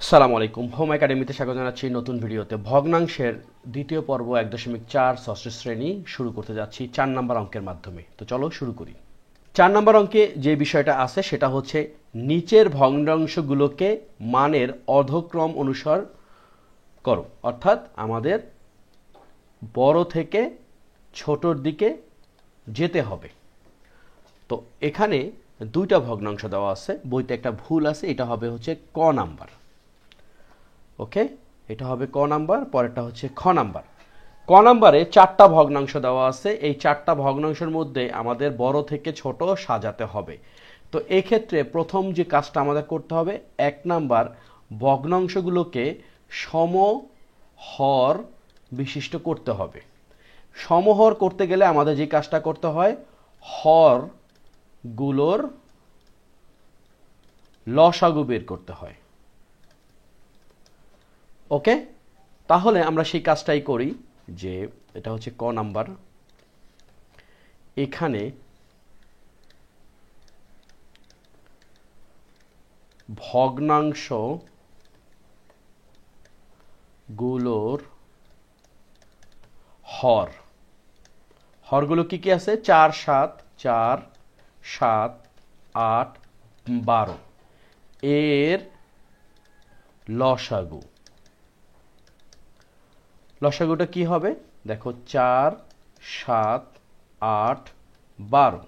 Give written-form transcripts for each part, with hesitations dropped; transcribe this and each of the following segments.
আসসালামু আলাইকুম। হোম একাডেমিতে স্বাগত জানাচ্ছি নতুন ভিডিওতে। ভগ্নাংশের দ্বিতীয় পর্ব 1.4 ষষ্ঠ শ্রেণী শুরু করতে যাচ্ছি 4 নম্বর অঙ্কের মাধ্যমে। তো চলো শুরু করি। 4 নম্বর অঙ্কে যে বিষয়টা আছে সেটা হচ্ছে নিচের ভগ্নাংশগুলোকে মানের অর্ধক্রম অনুসার করো, অর্থাৎ আমাদের বড় থেকে ছোটর দিকে যেতে হবে। তো এখানে দুইটা ভগ্নাংশ দেওয়া আছে, বইতে একটা ভুল আছে, এটা হবে হচ্ছে ক নাম্বার। ওকে, এটা হবে ক নাম্বার, পরেরটা হচ্ছে খ নাম্বার। ক নাম্বারে 4টা ভগ্নাংশ দেওয়া আছে, এই 4টা ভগ্নাংশের মধ্যে আমাদের বড় থেকে ছোট সাজাতে হবে। তো এই ক্ষেত্রে প্রথম যে কাজটা আমাদের করতে হবে, 1 নাম্বার ভগ্নাংশগুলোকে সমহর বিশিষ্ট করতে হবে। সমহর করতে গেলে আমাদের যে কাজটা করতে হয়, হরগুলোর লসাগু বের করতে হয়। ওকে, তাহলে আমরা সেই কাজটাই করি, যে এটা হচ্ছে ক নাম্বার। এখানে ভগ্নাংশ গুলোর হরগুলো কি কি আছে? 4, 7, 4, 7, 8, 12 এর লসাগুটা কি হবে? দেখো 4, 7, 8, 12।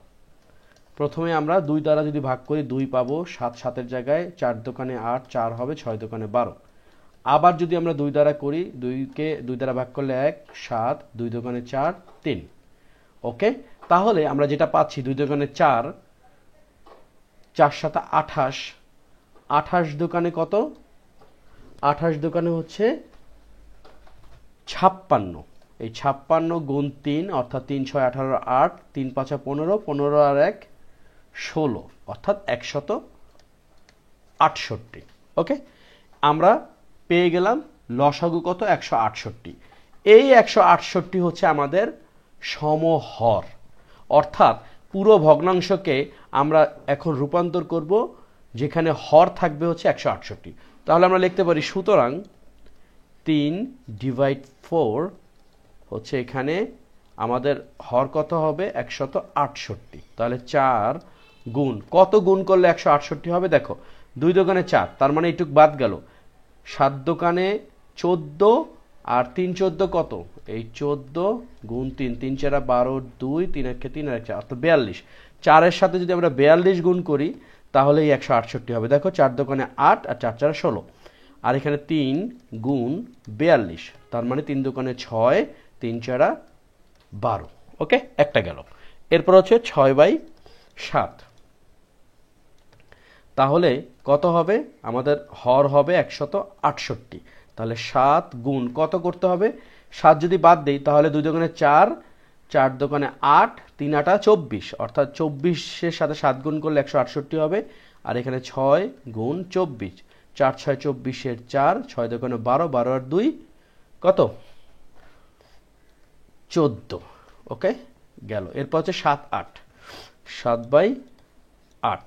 প্রথমে আমরা 2 দ্বারা যদি ভাগ করি 2 পাবো, 7 7-এর জায়গায় 4 দোকানে 8, 4 হবে, 6 দোকানে 12। আবার যদি আমরা 2 দ্বারা করি, 2কে 2 দ্বারা ভাগ করলে 1, 7, 2 দোকানে 4, 3। ওকে, তাহলে আমরা যেটা পাচ্ছি 2 দোকানে 4, 4 7 28, 28 দোকানে কত? 28 দোকানে হচ্ছে 56। এই 56 গুণ 3 অর্থাৎ 3 6 18 8, 3 5 15, 15 আর 1 16 অর্থাৎ 168। ওকে, আমরা পেয়ে গেলাম লসাগু কত? 168। এই 168 হচ্ছে আমাদের সমহর, অর্থাৎ পুরো ভগ্নাংশকে আমরা এখন রূপান্তর করব, যেখানে হর থাকবে হচ্ছে 168। তাহলে আমরা লিখতে পারি, সুতরাং 3/4 হচ্ছে এখানে আমাদের হর কত হবে? 168। তাহলে 4 গুণ কত গুণ করলে 168 হবে? দেখো 2 দোকানে 4, তার মানে এইটুক বাদ গেল। 7 দোকানে 14 আর 3 14 কত? এই 14 গুণ 3, 3 4 12, 2 3 1 3 আর 1 4 অর্থাৎ 42। 4-এর সাথে যদি আমরা 42 গুণ করি তাহলে এই 168 হবে। দেখো 4 দোকানে 8 আর 4 4 16, আর এখানে 3 গুণ 42, তার মানে 3 দোকানে 6, 3 4 12। ওকে, একটা গেল। এরপর হচ্ছে 6/7। তাহলে কত হবে? আমাদের হর হবে 168। তাহলে 7 গুণ কত করতে হবে? 7 যদি বাদ দেই তাহলে 2 দোকানে 4, 4 দোকানে 8, 3 8 24 অর্থাৎ 24-এর সাথে 7 গুণ করলে 168 হবে। আর এখানে 6 গুণ 24, 4 6 24-এর 4, 6 দোকানে 12, 12 আর 2 কত? 14। ওকে, গেল। এরপর হচ্ছে 7 8, 7/8।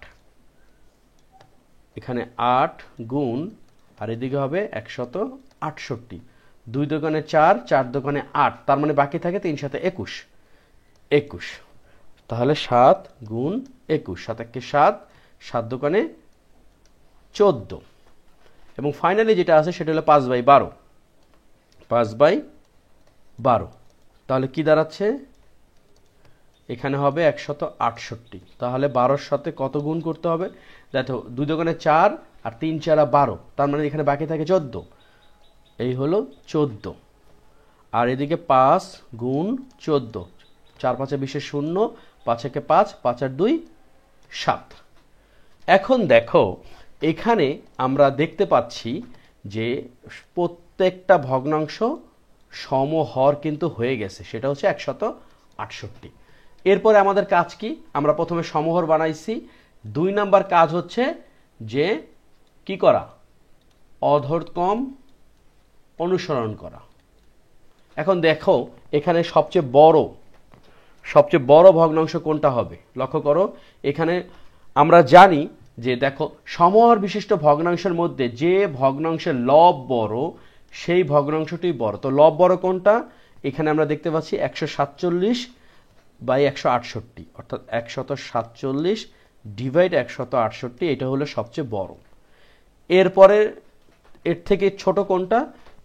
এখানে 8 গুণ আর এদিকে হবে 168। 2 দোকানে 4, 4 দোকানে 8, তার মানে বাকি থাকে 3 7 21, 21। তাহলে 7 গুণ 21, 7 1 7, 7 দোকানে 14। এবং ফাইনালি যেটা আছে সেটা হলো 5/12, 5/12। তাহলে কি দাঁড়াচ্ছে? এখানে হবে 168। তাহলে 12-এর সাথে কত গুণ করতে হবে? দেখো 2 দোকানে 4 আর 3 4 12, তার মানে এখানে বাকি থাকে 14। এই হলো 14। আর এদিকে 5 গুণ 14, 4 5 20 0, 5 1 5, 5 আর 2 7। এখন দেখো এখানে আমরা দেখতে পাচ্ছি যে প্রত্যেকটা ভগ্নাংশ সমহর কিন্তু হয়ে গেছে, সেটা হচ্ছে 168। এরপরে আমাদের কাজ কি? আমরা প্রথমে সমহর বানাইছি। 2 নাম্বার কাজ হচ্ছে যে কি করা? অর্ধক্রম অনুসরণ করা। এখন দেখো এখানে সবচেয়ে বড় ভগ্নাংশ কোনটা হবে? লক্ষ্য করো, এখানে আমরা জানি যে দেখো সমহর বিশিষ্ট ভগ্নাংশের মধ্যে যে ভগ্নাংশের লব বড় সেই ভগ্নাংশটি বড়। তো লব বড় কোনটা? এখানে আমরা দেখতে পাচ্ছি 147/168, অর্থাৎ 147 ডিভাইড 168, এটা হলো সবচেয়ে বড়। এরপরে এর থেকে ছোট কোনটা?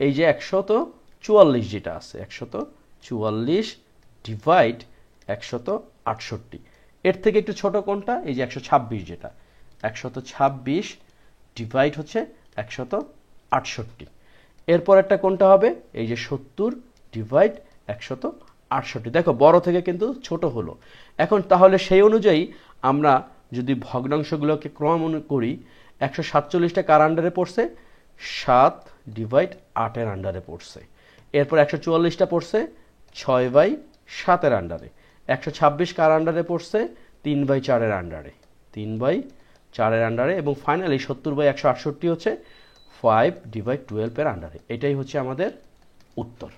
এই যে 144 যেটা আছে, 144 ডিভাইড 168। এর থেকে একটু ছোট কোনটা? এই যে 126 যেটা, 126 ডিভাইড হচ্ছে 168। এরপর একটা কোনটা হবে? এই যে 70 ডিভাইড 168। দেখো বড় থেকে কিন্তু ছোট হলো। এখন তাহলে সেই অনুযায়ী আমরা যদি ভগ্নাংশগুলোকে ক্রম করি, 147টা কার আন্ডারে পড়ছে? 7 ডিভাইড 8-এর আন্ডারে পড়ছে। এরপর 144টা পড়ছে 6/7-এর আন্ডারে। 126 কার আন্ডারে পড়ছে? 3/4-এর আন্ডারে, 3/4-এর আন্ডারে। এবং ফাইনালি 70/168 হচ্ছে 5 ডিভাইড 12-এর আন্ডারে। এটাই হচ্ছে আমাদের উত্তর।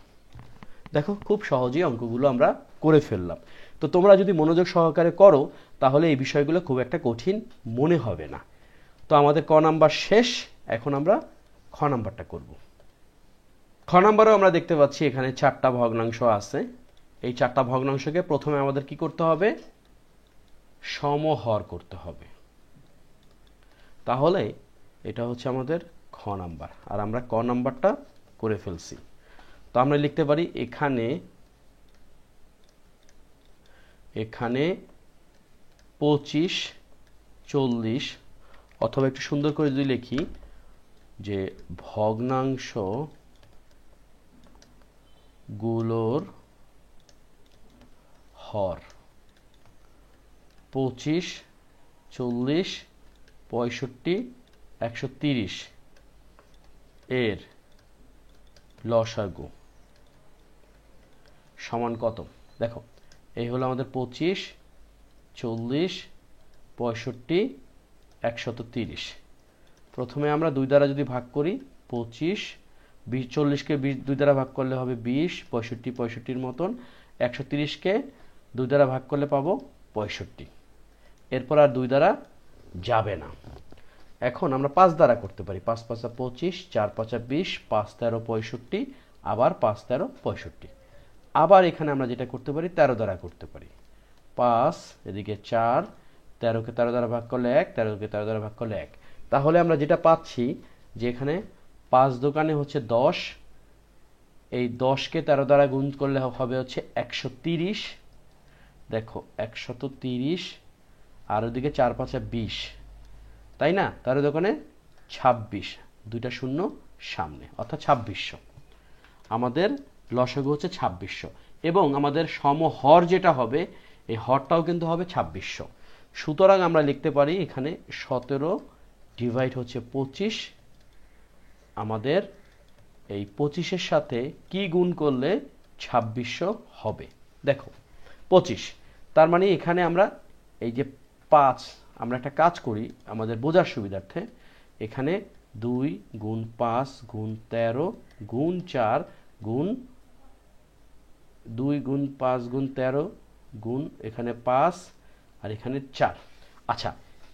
দেখো খুব সহজেই অঙ্কগুলো আমরা করে ফেললাম। তো তোমরা যদি মনোযোগ সহকারে করো তাহলে এই বিষয়গুলো খুব একটা কঠিন মনে হবে না। তো আমাদের ক নাম্বার শেষ, এখন আমরা খ নাম্বারটা করব। খ নাম্বারেও আমরা দেখতে পাচ্ছি এখানে 4টা ভগ্নাংশ আছে। এই 4টা ভগ্নাংশকে প্রথমে আমাদের কি করতে হবে? সমহর করতে হবে। তাহলে এটা হচ্ছে আমাদের খ নাম্বার, আর আমরা ক নাম্বারটা করে ফেলছি। তো আমরা লিখতে পারি এখানে 25, 40, অথবা একটু সুন্দর করে যদি লিখি যে ভগ্নাংশ গুলোর হর 25, 40, 65, 130 এর লসাগু সমান কত? দেখো এই হলো আমাদের 25, 40, 65, 130। প্রথমে আমরা 2 দ্বারা যদি ভাগ করি, 25, 40কে 2 দ্বারা ভাগ করলে হবে 20, 65 65-র মতন। 130কে 2 দ্বারা ভাগ করলে পাবো 65। এরপর আর 2 দ্বারা যাবে না। এখন আমরা 5 দ্বারা করতে পারি। 5 5 25, 4 5 20, 5 13 65, আবার 5 13 65। আবার এখানে আমরা যেটা করতে পারি 13 দ্বারা করতে পারি। 5 এদিকে 4, 13কে 13 দ্বারা ভাগ করলে 1, 13কে 13 দ্বারা ভাগ করলে 1। তাহলে আমরা যেটা পাচ্ছি যে এখানে 5 দোকানে হচ্ছে 10, এই 10কে 13 দ্বারা গুণ করলে হবে হচ্ছে 130। দেখো 130, আর ওদিকে 4 5 20, তাই না? তার দোকানে 26, 2টা শূন্য সামনে, অর্থাৎ 2600। আমাদের লসাগু হচ্ছে 2600, এবং আমাদের সমহর যেটা হবে এই হরটাও কিন্তু হবে 2600। সুতরাং আমরা লিখতে পারি এখানে 17 ডিভাইড হচ্ছে 25। আমাদের এই 25-এর সাথে কি গুণ করলে 2600 হবে? দেখো 25, তার মানে এখানে আমরা এই যে 5, আমরা একটা কাজ করি আমাদের বোঝার সুবিধার্থে। এখানে 2 গুণ 5 গুণ 13 গুণ 4 গুণ 2 গুণ 5 গুণ 13 গুণ এখানে 5 আর এখানে 4। আচ্ছা,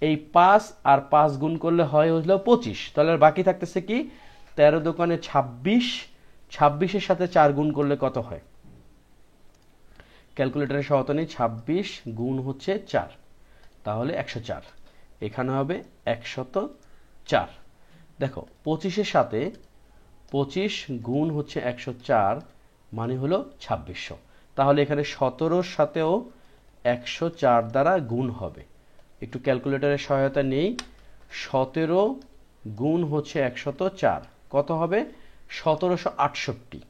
এই 5 আর 5 গুণ করলে হয় হলো 25। তাহলে আর বাকি থাকতেছে কি? 13 দোকানে 26, 26-এর সাথে 4 গুণ করলে কত হয়? ক্যালকুলেটরের সহায়তা নেই। 26 গুণ হচ্ছে 4, তাহলে 104। এখানে হবে 104। দেখো 25-এর সাথে 25 গুণ হচ্ছে 104, মানে হলো 2600। তাহলে এখানে 17-র সাথেও 104 দ্বারা গুণ হবে। একটু ক্যালকুলেটরের সহায়তা নেই। 17 গুণ হচ্ছে 104, কত হবে? 1768।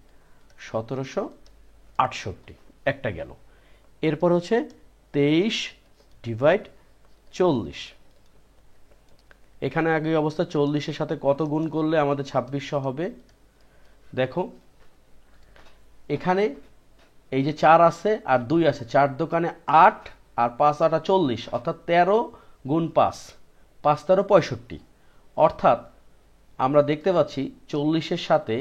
1768 একটা গেল। এরপর হচ্ছে 23 ডিভাইড 40। এখানে আগে অবস্থা 40-এর সাথে কত গুণ করলে আমাদের 2600 হবে? দেখো এখানে এই যে 4 আছে আর 2 আছে, 4 দোকানে 8 আর 5 8 40, অর্থাৎ 13 গুণ 5, 5 13 65। অর্থাৎ আমরা দেখতে পাচ্ছি 40-এর সাথে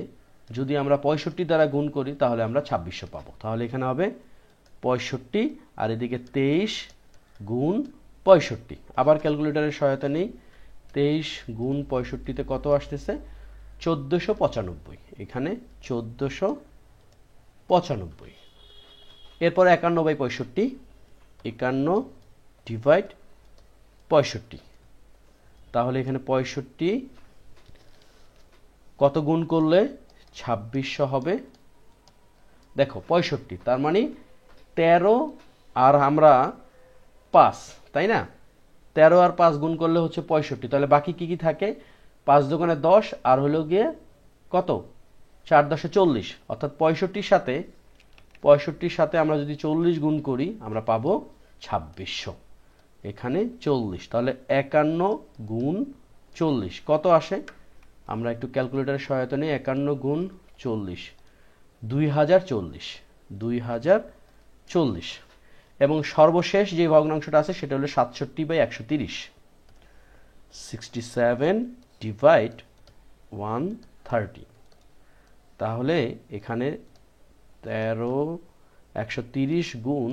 যদি আমরা 65 দ্বারা গুণ করি তাহলে আমরা 2600 পাবো। তাহলে এখানে হবে 65, আর এদিকে 23 গুণ 65। আবার ক্যালকুলেটরের সহায়তা নেই। 23 গুণ 65-তে কত আসতেছে? 1495। এখানে 1495। এরপর 51/65, 51 ডিভাইড 65। তাহলে এখানে 65 কত গুণ করলে 2600 হবে? দেখো 65, তার মানে 13 আর আমরা 5, তাই না? 13 আর 5 গুণ করলে হচ্ছে 65। তাহলে বাকি কি কি থাকে? 5 দোকানে 10 আর হলো গিয়ে কত? 4 10 40, অর্থাৎ 65-র সাথে আমরা যদি 40 গুণ করি আমরা পাবো 2600। এখানে 40, তাহলে 51 গুণ 40 কত আসে? আমরা একটু ক্যালকুলেটরের সহায়তা নিই। 51 গুণ 40 2040, 2040। এবং সর্বশেষ যে ভগ্নাংশটা আছে সেটা হলো 67/130, 67 ডিভাইড 130। তাহলে এখানে 130 গুণ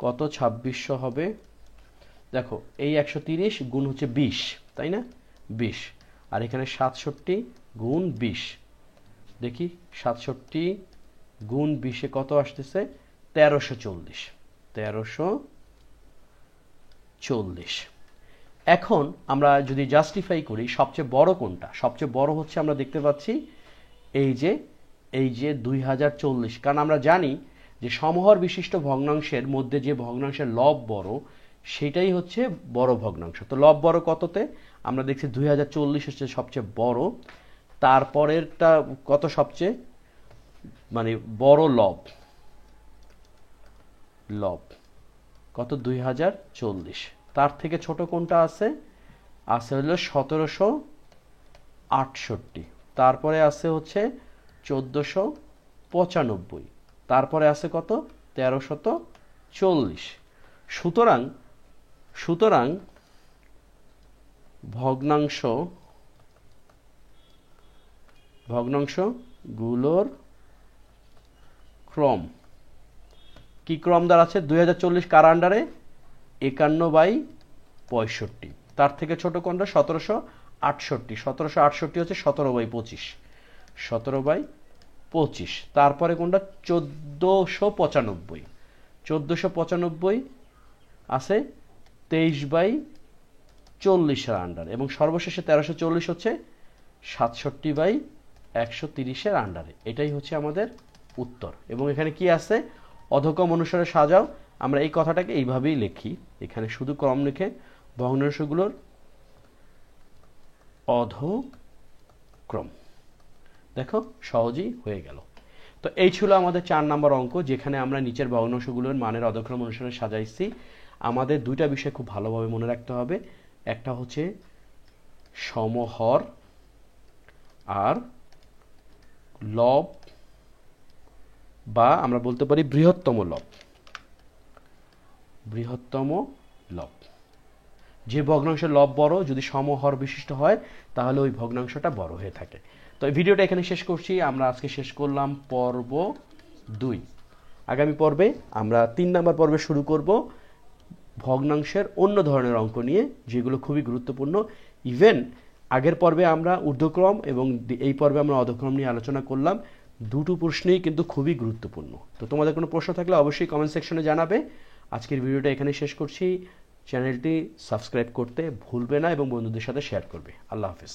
কত? 2600 হবে। দেখো এই 130 গুণ হচ্ছে 20, তাই না? 20। আর এখানে 67 গুণ 20, দেখি 67 গুণ 20-এ কত আসতেছে? 1340, 1340। এখন আমরা যদি জাস্টিফাই করি সবচেয়ে বড় কোনটা? সবচেয়ে বড় হচ্ছে আমরা দেখতে পাচ্ছি এই যে 2040, কারণ আমরা জানি যে সমহর বিশিষ্ট ভগ্নাংশের মধ্যে যে ভগ্নাংশের লব বড় সেটাই হচ্ছে বড় ভগ্নাংশ। তো লব বড় কততে? আমরা দেখছি 2040 হচ্ছে সবচেয়ে বড়। তারপরেরটা কত সবচেয়ে মানে বড় লব কত? 2040। তার থেকে ছোট কোনটা আছে? হলো 1768। তারপরে আছে হচ্ছে 1495। তারপরে আছে কত? 1340। সুতরাং ভগ্নাংশগুলোর ক্রম কি ক্রম দাঁড়াচ্ছে? 2040 কার আন্ডারে? 51/65। তার থেকে ছোট কোনটা? 1768। 1768 হচ্ছে 17/25, 17/25। তারপরে কোনটা? 1495। 1495 আছে 23/40 আন্ডারে। এবং সর্বশেষে 1340 হচ্ছে 67/130 আন্ডারে। এটাই হচ্ছে আমাদের উত্তর। এবং এখানে কি আছে? অধক্রম অনুসারে সাজাও। আমরা এই কথাটাকে এইভাবেই লিখি, এখানে শুধু ক্রম লিখে ভগ্নাংশগুলোর অধক্রম। দেখো সহজেই হয়ে গেল। তো এই ছিল আমাদের 4 নম্বর অঙ্ক, যেখানে আমরা নিচের ভগ্নাংশগুলোর মানের অধক্রম অনুসারে সাজাইছি। আমাদের দুইটা বিষয় খুব ভালোভাবে মনে রাখতে হবে। একটা হচ্ছে সমহর আর লব, বা আমরা বলতে পারি বৃহত্তম লব। যে ভগ্নাংশের লব বড় যদি সমহর বিশিষ্ট হয় তাহলে ওই ভগ্নাংশটা বড় হয়ে থাকে। তো এই ভিডিওটা এখানে শেষ করছি। আমরা আজকে শেষ করলাম পর্ব 2। আগামী পর্বে আমরা 3 নম্বর পর্বে শুরু করব ভগ্নাংশের অন্য ধরনের অঙ্ক নিয়ে, যেগুলো খুবই গুরুত্বপূর্ণ। ইভেন আগের পর্বে আমরা ঊর্ধ্বক্রম এবং এই পর্বে আমরা অধক্রম নিয়ে আলোচনা করলাম। দুটো প্রশ্নই কিন্তু খুবই গুরুত্বপূর্ণ। তো তোমাদের কোনো প্রশ্ন থাকলে অবশ্যই কমেন্ট সেকশনে জানাবে। আজকের ভিডিওটা এখানে শেষ করছি। চ্যানেলটি সাবস্ক্রাইব করতে ভুলবে না এবং বন্ধুদের সাথে শেয়ার করবে। আল্লাহ হাফেজ।